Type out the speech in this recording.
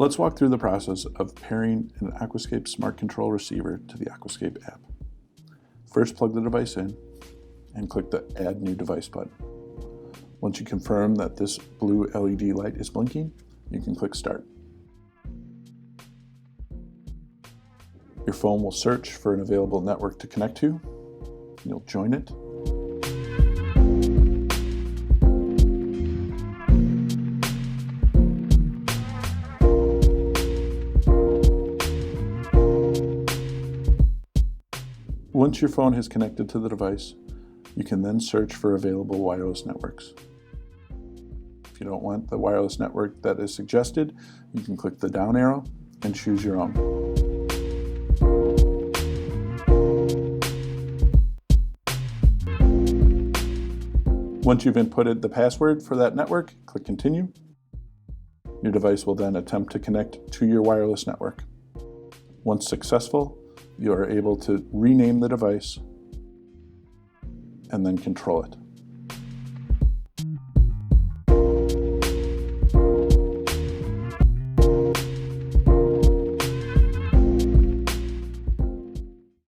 Let's walk through the process of pairing an Aquascape Smart Control receiver to the Aquascape app. First, plug the device in and click the Add New Device button. Once you confirm that this blue LED light is blinking, you can click Start. Your phone will search for an available network to connect to. You'll join it. Once your phone has connected to the device, you can then search for available wireless networks. If you don't want the wireless network that is suggested, you can click the down arrow and choose your own. Once you've inputted the password for that network, click Continue. Your device will then attempt to connect to your wireless network. Once successful, you are able to rename the device and then control it.